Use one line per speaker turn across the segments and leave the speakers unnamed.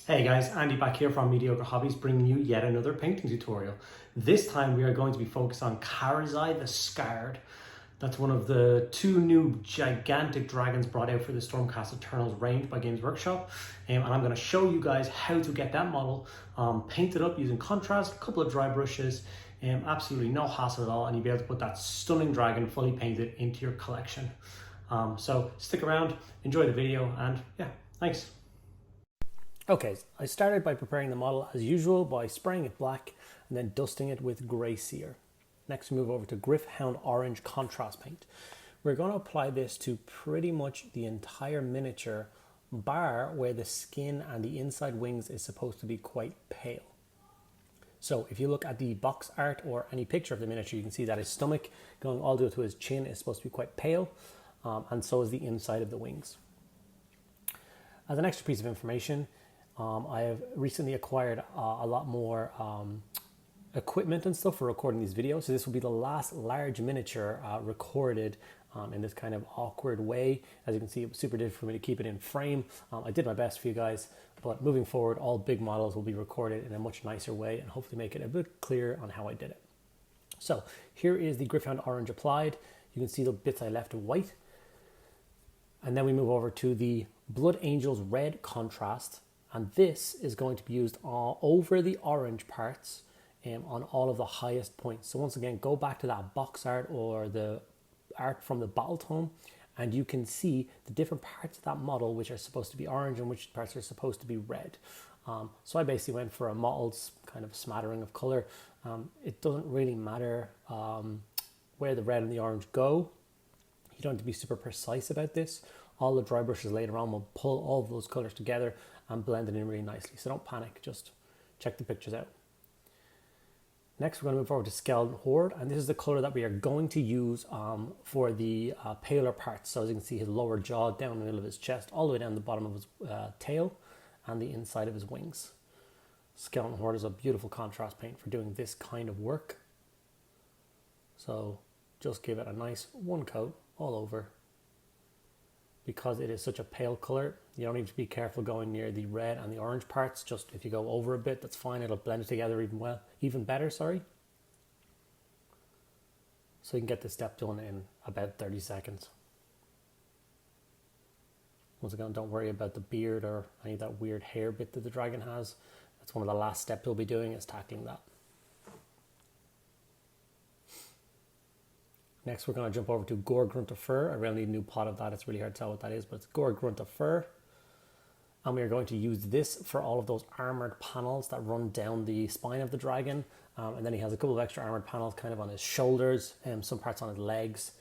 Hey guys, Andy back here from Mediocre Hobbies, bringing you yet another painting tutorial. This time we are going to be focused on Karazai the Scarred. That's one of the two new gigantic dragons brought out for the Stormcast Eternals range by Games Workshop. And I'm going to show you guys how to get that model painted up using contrast, a couple of dry brushes, absolutely no hassle at all, and you'll be able to put that stunning dragon fully painted into your collection. So stick around, enjoy the video, and yeah, thanks. Okay, I started by preparing the model as usual by spraying it black and then dusting it with grey Seer. Next we move over to Gryph Hound Orange contrast paint. We're going to apply this to pretty much the entire miniature, bar where the skin and the inside wings is supposed to be quite pale. So if you look at the box art or any picture of the miniature, you can see that his stomach going all the way to his chin is supposed to be quite pale, and so is the inside of the wings. As an extra piece of information, I have recently acquired a lot more equipment and stuff for recording these videos. So this will be the last large miniature recorded in this kind of awkward way. As you can see, it was super difficult for me to keep it in frame. I did my best for you guys, but moving forward, all big models will be recorded in a much nicer way and hopefully make it a bit clearer on how I did it. So here is the Gryph Hound Orange applied. You can see the bits I left white. And then we move over to the Blood Angels Red contrast. And this is going to be used all over the orange parts on all of the highest points. So once again, go back to that box art or the art from the battle tome, and you can see the different parts of that model which are supposed to be orange and which parts are supposed to be red. So I basically went for a mottled kind of smattering of color. It doesn't really matter where the red and the orange go. You don't have to be super precise about this. All the dry brushes later on will pull all of those colors together and blend it in really nicely. So don't panic, just check the pictures out. Next, we're going to move forward to Skeleton Horde, and this is the color that we are going to use for the paler parts. So as you can see, his lower jaw down the middle of his chest, all the way down the bottom of his tail, and the inside of his wings. Skeleton Horde is a beautiful contrast paint for doing this kind of work. So just give it a nice one coat all over. Because it is such a pale color, you don't need to be careful going near the red and the orange parts. Just if you go over a bit, that's fine. It'll blend it together even better. So you can get this step done in about 30 seconds. Once again, don't worry about the beard or any of that weird hair bit that the dragon has. That's one of the last steps we'll be doing, is tackling that. Next, we're going to jump over to Gore Grunt of Fur. I really need a new pot of that. It's really hard to tell what that is, but it's Gore Grunt of Fur. And we are going to use this for all of those armored panels that run down the spine of the dragon. And then he has a couple of extra armored panels kind of on his shoulders and some parts on his legs.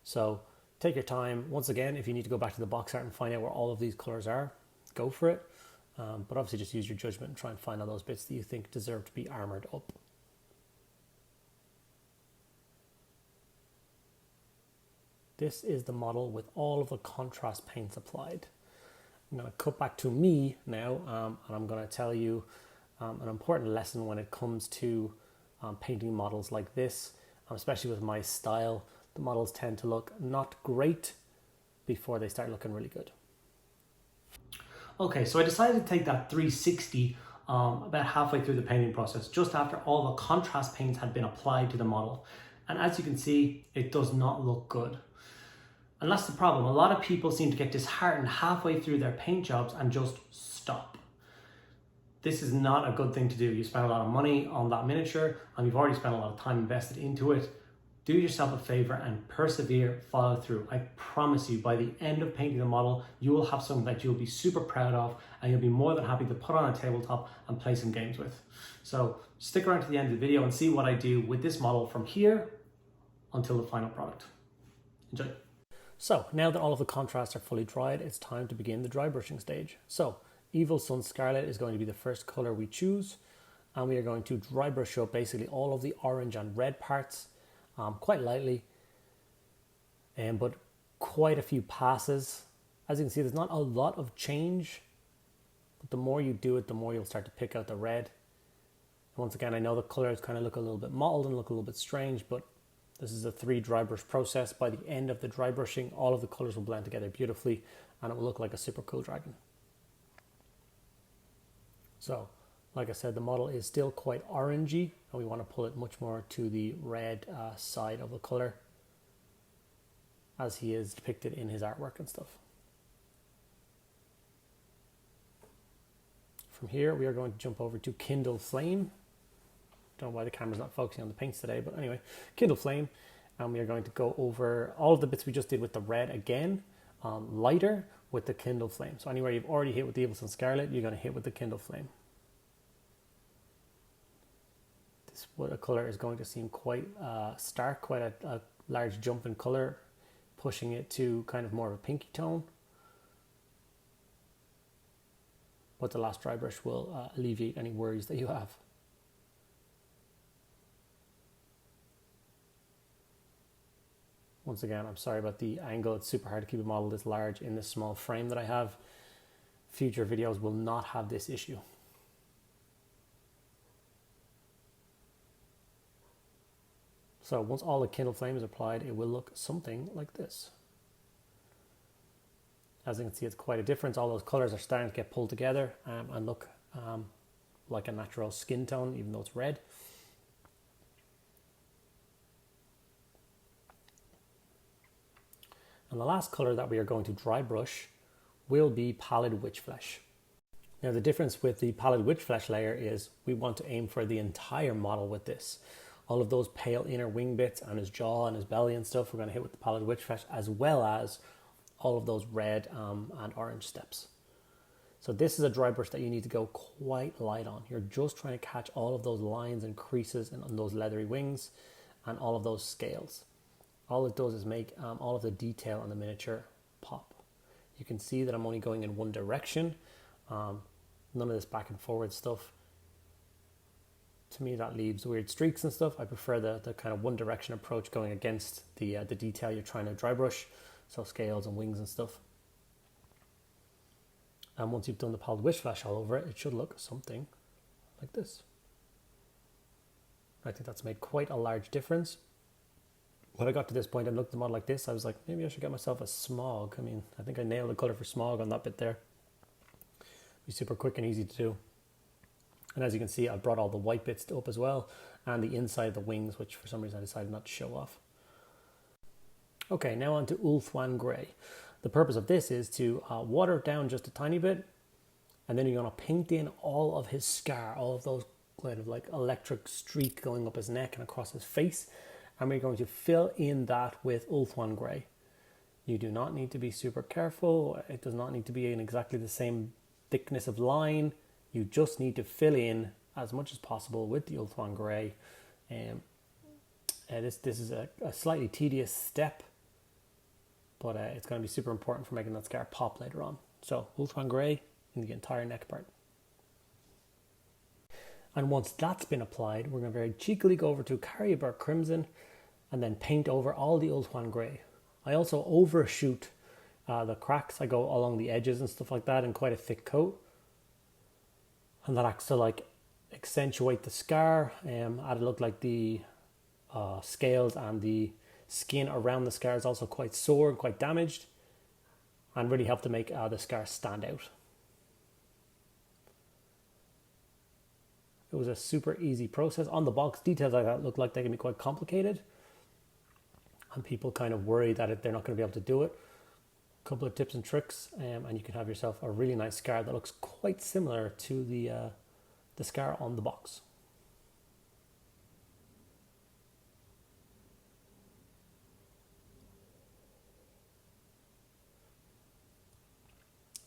So take your time. Once again, if you need to go back to the box art and find out where all of these colors are, go for it. But obviously just use your judgment and try and find all those bits that you think deserve to be armored up. This is the model with all of the contrast paints applied. I'm going to cut back to me now, and I'm going to tell you an important lesson when it comes to painting models like this, especially with my style. The models tend to look not great before they start looking really good. Okay, so I decided to take that 360 about halfway through the painting process, just after all the contrast paints had been applied to the model. And as you can see, it does not look good. And that's the problem. A lot of people seem to get disheartened halfway through their paint jobs and just stop. This is not a good thing to do. You spend a lot of money on that miniature and you've already spent a lot of time invested into it. Do yourself a favor and persevere, follow through. I promise you, by the end of painting the model, you will have something that you'll be super proud of and you'll be more than happy to put on a tabletop and play some games with. So stick around to the end of the video and see what I do with this model from here until the final product. Enjoy. So now that all of the contrasts are fully dried, it's time to begin the dry brushing stage. So Evil Sun Scarlet is going to be the first color we choose, and we are going to dry brush up basically all of the orange and red parts quite lightly, but quite a few passes. As you can see, there's not a lot of change, but the more you do it, the more you'll start to pick out the red. And once again, I know the colors kind of look a little bit mottled and look a little bit strange, but this is a 3 dry brush process. By the end of the dry brushing, all of the colors will blend together beautifully and it will look like a super cool dragon. So, like I said, the model is still quite orangey, and we want to pull it much more to the red side of the color as he is depicted in his artwork and stuff. From here, we are going to jump over to Kindle Flame. Don't know why the camera's not focusing on the paints today, but anyway, Kindle Flame. And we are going to go over all of the bits we just did with the red again, lighter with the Kindle Flame. So anywhere you've already hit with the Evil Sun Scarlet, you're going to hit with the Kindle Flame. This color is going to seem quite stark, quite a large jump in color, pushing it to kind of more of a pinky tone. But the last dry brush will alleviate any worries that you have. Once again, I'm sorry about the angle. It's super hard to keep a model this large in this small frame that I have. Future videos will not have this issue. So once all the Kindle Flame is applied, it will look something like this. As you can see, it's quite a difference. All those colors are starting to get pulled together and look like a natural skin tone, even though it's red. And the last color that we are going to dry brush will be Pallid Witch Flesh. Now the difference with the Pallid Witch Flesh layer is we want to aim for the entire model with this. All of those pale inner wing bits and his jaw and his belly and stuff, we're going to hit with the Pallid Witch Flesh, as well as all of those red and orange steps. So this is a dry brush that you need to go quite light on. You're just trying to catch all of those lines and creases and on those leathery wings and all of those scales. All it does is make all of the detail on the miniature pop. You can see that I'm only going in one direction. None of this back and forward stuff. To me, that leaves weird streaks and stuff. I prefer the kind of one direction approach, going against the detail you're trying to dry brush. So scales and wings and stuff. And once you've done the Pallid Witch Flesh all over it, it should look something like this. I think that's made quite a large difference. When I got to this point and looked at the model like this, I was like, maybe I should get myself a smog. I mean, I think I nailed the color for smog on that bit there. Be super quick and easy to do. And as you can see, I brought all the white bits up as well, and the inside of the wings, which for some reason I decided not to show off. Okay, now on to Ultron Grey. The purpose of this is to water it down just a tiny bit, and then you're going to paint in all of his scar, all of those kind of like electric streak going up his neck and across his face, and we're going to fill in that with Ultron Grey. You do not need to be super careful. It does not need to be in exactly the same thickness of line. You just need to fill in as much as possible with the Ultron Grey. This is a slightly tedious step, but it's going to be super important for making that scar pop later on. So Ultron Grey in the entire neck part. And once that's been applied, we're going to very cheekily go over to Carrier Crimson and then paint over all the Ultron Grey. I also overshoot the cracks. I go along the edges and stuff like that in quite a thick coat. And that acts to like accentuate the scar, add it look like the scales and the skin around the scar is also quite sore and quite damaged, and really help to make the scar stand out. It was a super easy process. On the box, details like that look like they can be quite complicated, and people kind of worry that they're not going to be able to do it. A couple of tips and tricks, and you can have yourself a really nice scar that looks quite similar to the scar on the box.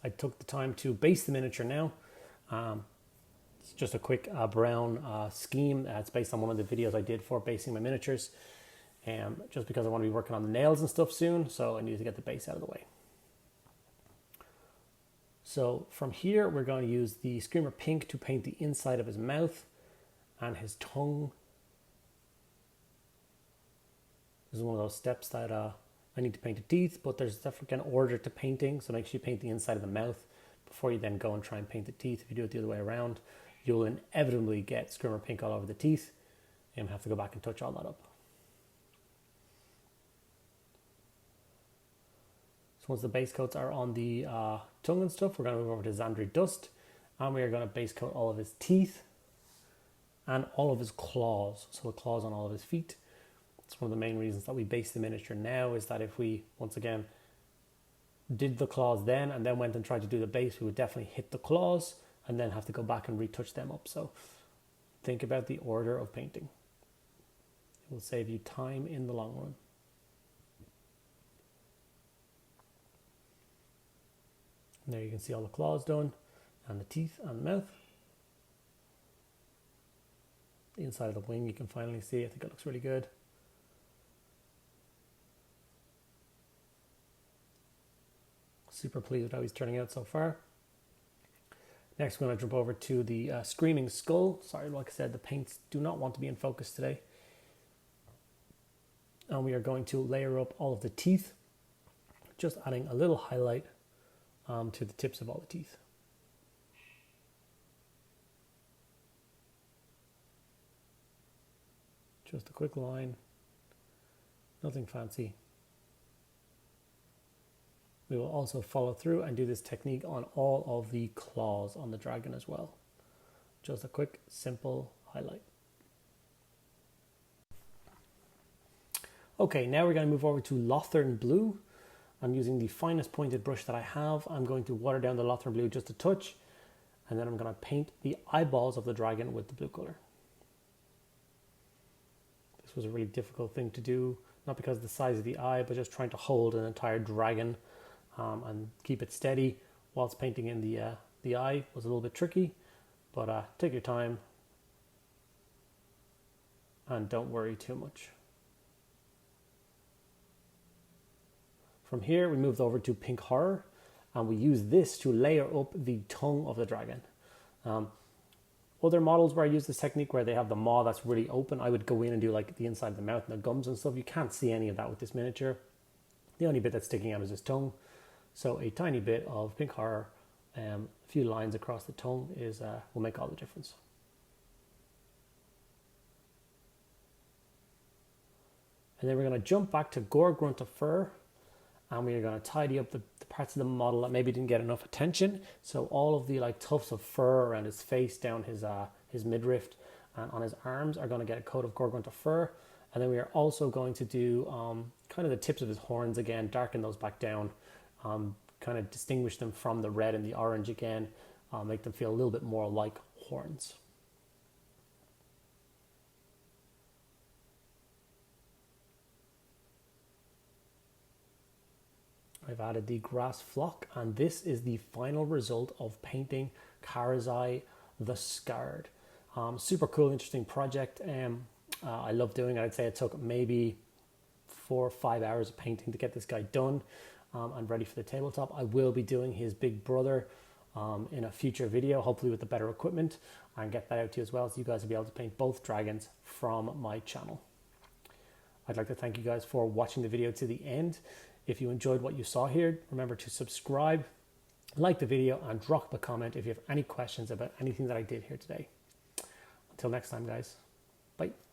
I took the time to base the miniature now. It's just a quick brown scheme. It's based on one of the videos I did for basing my miniatures. Just because I want to be working on the nails and stuff soon, so I need to get the base out of the way. So from here, we're going to use the Screamer Pink to paint the inside of his mouth and his tongue. This is one of those steps that I need to paint the teeth, but there's a different order to painting, so make sure you paint the inside of the mouth before you then go and try and paint the teeth. If you do it the other way around, you'll inevitably get Screamer Pink all over the teeth and have to go back and touch all that up. So once the base coats are on the tongue and stuff, we're going to move over to Xandri Dust And we are going to base coat all of his teeth and all of his claws. So the claws on all of his feet. It's one of the main reasons that we base the miniature now, is that if we, once again, did the claws then and then went and tried to do the base, we would definitely hit the claws and then have to go back and retouch them up. So think about the order of painting. It will save you time in the long run. And there you can see all the claws done, and the teeth and the mouth. The inside of the wing you can finally see. I think it looks really good. Super pleased with how he's turning out so far. Next, we're going to jump over to the Screaming Skull. Sorry, like I said, the paints do not want to be in focus today. And we are going to layer up all of the teeth, just adding a little highlight to the tips of all the teeth. Just a quick line, nothing fancy. We will also follow through and do this technique on all of the claws on the dragon as well. Just a quick, simple highlight. Okay, now we're going to move over to Lothern Blue. I'm using the finest pointed brush that I have. I'm going to water down the Lothern Blue just a touch, and then I'm going to paint the eyeballs of the dragon with the blue color. This was a really difficult thing to do, not because of the size of the eye, but just trying to hold an entire dragon and keep it steady whilst painting in the eye was a little bit tricky, but take your time and don't worry too much. From here, we moved over to Pink Horror, and we use this to layer up the tongue of the dragon. Other models where I use this technique, where they have the maw that's really open, I would go in and do like the inside of the mouth and the gums and stuff. You can't see any of that with this miniature. The only bit that's sticking out is his tongue. So a tiny bit of Pink Horror, a few lines across the tongue will make all the difference. And then we're going to jump back to Gore Grunt of Fur. And we are going to tidy up the parts of the model that maybe didn't get enough attention. So all of the like tufts of fur around his face, down his midriff, and on his arms are going to get a coat of Gore Grunt of Fur. And then we are also going to do kind of the tips of his horns again, darken those back down, kind of distinguish them from the red and the orange again, make them feel a little bit more like horns. I've added the grass flock, and this is the final result of painting Karazai the Scarred. Super cool, interesting project. I love doing it. I'd say it took maybe 4 or 5 hours of painting to get this guy done and ready for the tabletop. I will be doing his big brother in a future video, hopefully with the better equipment, and get that out to you as well, so you guys will be able to paint both dragons from my channel. I'd like to thank you guys for watching the video to the end. If you enjoyed what you saw here, remember to subscribe, like the video, and drop a comment if you have any questions about anything that I did here today. Until next time, guys. Bye.